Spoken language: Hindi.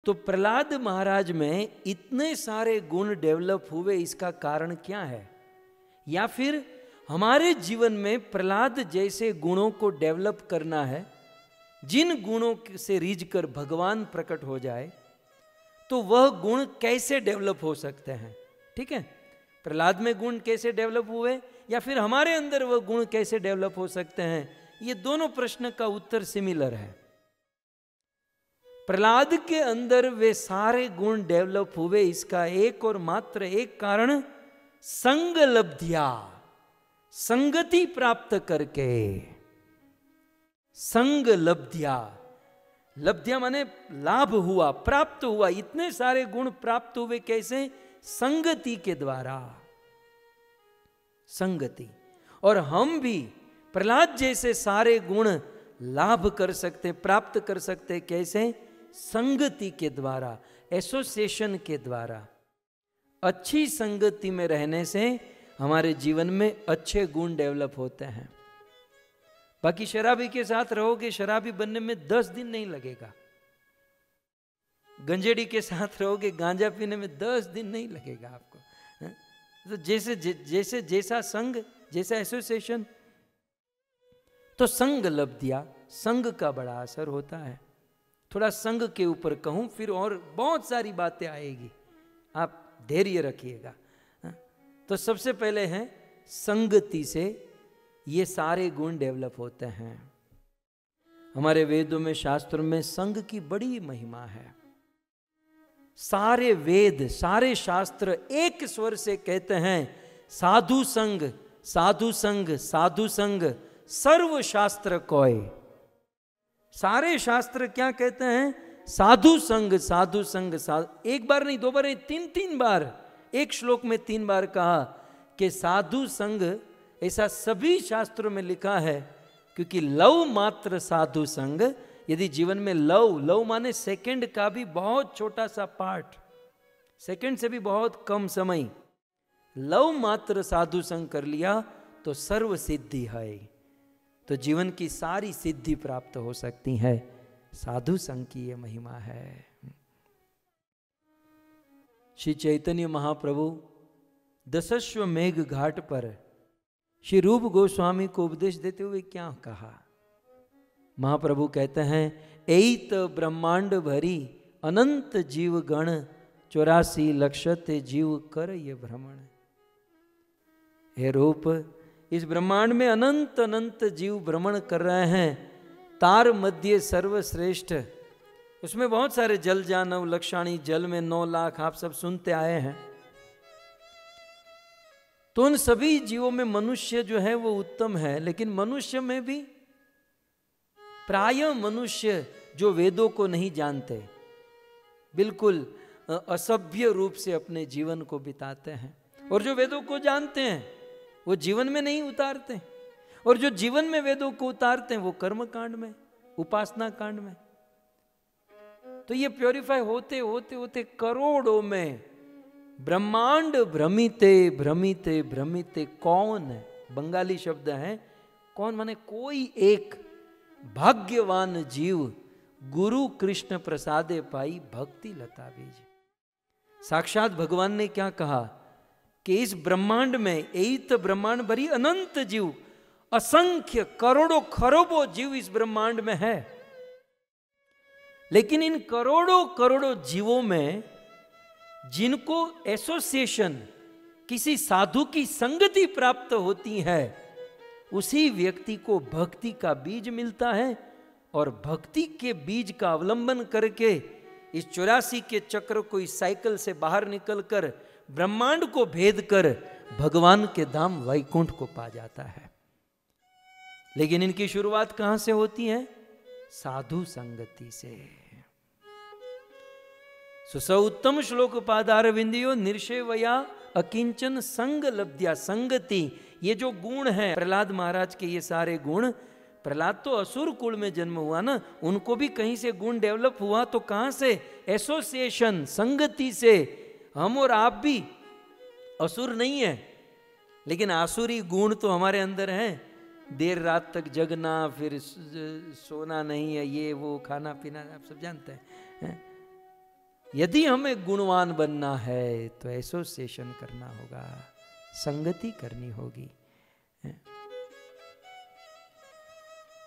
तो प्रहलाद महाराज में इतने सारे गुण डेवलप हुए, इसका कारण क्या है? या फिर हमारे जीवन में प्रहलाद जैसे गुणों को डेवलप करना है, जिन गुणों से रीझ कर भगवान प्रकट हो जाए, तो वह गुण कैसे डेवलप हो सकते हैं? ठीक है, प्रहलाद में गुण कैसे डेवलप हुए या फिर हमारे अंदर वह गुण कैसे डेवलप हो सकते हैं, ये दोनों प्रश्न का उत्तर सिमिलर है। प्रहलाद के अंदर वे सारे गुण डेवलप हुए, इसका एक और मात्र एक कारण संग लब्ध्या, संगति प्राप्त करके। संग लब्ध्या, लब्ध्या माने लाभ हुआ, प्राप्त हुआ, इतने सारे गुण प्राप्त हुए कैसे? संगति के द्वारा। संगति। और हम भी प्रहलाद जैसे सारे गुण लाभ कर सकते, प्राप्त कर सकते कैसे? संगति के द्वारा, एसोसिएशन के द्वारा। अच्छी संगति में रहने से हमारे जीवन में अच्छे गुण डेवलप होते हैं। बाकी शराबी के साथ रहोगे, शराबी बनने में 10 दिन नहीं लगेगा। गंजेड़ी के साथ रहोगे, गांजा पीने में 10 दिन नहीं लगेगा आपको। तो जैसे जैसा संग, जैसा एसोसिएशन, तो संग लब्ध्या, संग का बड़ा असर होता है। थोड़ा संग के ऊपर कहूं, फिर और बहुत सारी बातें आएगी, आप धैर्य रखिएगा। तो सबसे पहले है संगति से ये सारे गुण डेवलप होते हैं। हमारे वेदों में, शास्त्रों में संग की बड़ी महिमा है। सारे वेद, सारे शास्त्र एक स्वर से कहते हैं साधु संग, साधु संग, साधु संग, सर्व शास्त्र कोय। सारे शास्त्र क्या कहते हैं? साधु संग, साधु संग, एक बार नहीं, 2 बार नहीं, 3 बार, एक श्लोक में 3 बार कहा कि साधु संग। ऐसा सभी शास्त्रों में लिखा है, क्योंकि लव मात्र साधु संग। यदि जीवन में लव माने सेकंड का भी बहुत छोटा सा पार्ट, सेकंड से भी बहुत कम समय, लव मात्र साधु संग कर लिया तो सर्व सिद्धि है। तो जीवन की सारी सिद्धि प्राप्त हो सकती है। साधु संग की ये महिमा है। श्री चैतन्य महाप्रभु दशश्वमेघ घाट पर श्री रूप गोस्वामी को उपदेश देते हुए क्या कहा? महाप्रभु कहते हैं, एत ब्रह्मांड भरी अनंत जीव गण 84 लक्षते जीव कर ये भ्रमण। हे रूप, इस ब्रह्मांड में अनंत अनंत जीव भ्रमण कर रहे हैं। तार मध्य सर्वश्रेष्ठ, उसमें बहुत सारे जल जानव, लक्षाणी, जल में 9 लाख, आप सब सुनते आए हैं। तो उन सभी जीवों में मनुष्य जो है वो उत्तम है, लेकिन मनुष्य में भी प्राय मनुष्य जो वेदों को नहीं जानते, बिल्कुल असभ्य रूप से अपने जीवन को बिताते हैं, और जो वेदों को जानते हैं वो जीवन में नहीं उतारते, और जो जीवन में वेदों को उतारते हैं वो कर्म कांड में, उपासना कांड में। तो ये प्योरीफाई होते होते होते करोड़ों में ब्रह्मांड भ्रमिते भ्रमिते भ्रमिते। कौन है? बंगाली शब्द है कौन, माने कोई एक भाग्यवान जीव गुरु कृष्ण प्रसादे पाई भक्ति लता बीज। साक्षात भगवान ने क्या कहा कि इस ब्रह्मांड में, एत ब्रह्मांड भरी अनंत जीव, असंख्य करोड़ों खरबों जीव इस ब्रह्मांड में है, लेकिन इन करोड़ों करोड़ों जीवों में जिनको एसोसिएशन, किसी साधु की संगति प्राप्त होती है, उसी व्यक्ति को भक्ति का बीज मिलता है, और भक्ति के बीज का अवलंबन करके इस 84 के चक्र को, इस साइकिल से बाहर निकलकर ब्रह्मांड को भेद कर भगवान के धाम वैकुंठ को पा जाता है। लेकिन इनकी शुरुआत कहां से होती है? साधु संगति से। सुस उत्तम श्लोक पादार विंदियो निर्षेवया अकिंचन संग लब्ध्या। संगति, ये जो गुण है प्रहलाद महाराज के, ये सारे गुण, प्रहलाद तो असुर कुल में जन्म हुआ ना, उनको भी कहीं से गुण डेवलप हुआ, तो कहां से? एसोसिएशन, संगति से। हम और आप भी असुर नहीं है, लेकिन आसुरी गुण तो हमारे अंदर हैं। देर रात तक जगना, फिर सोना नहीं है, ये वो खाना पीना, आप सब जानते हैं। यदि हमें गुणवान बनना है तो एसोसिएशन करना होगा, संगति करनी होगी।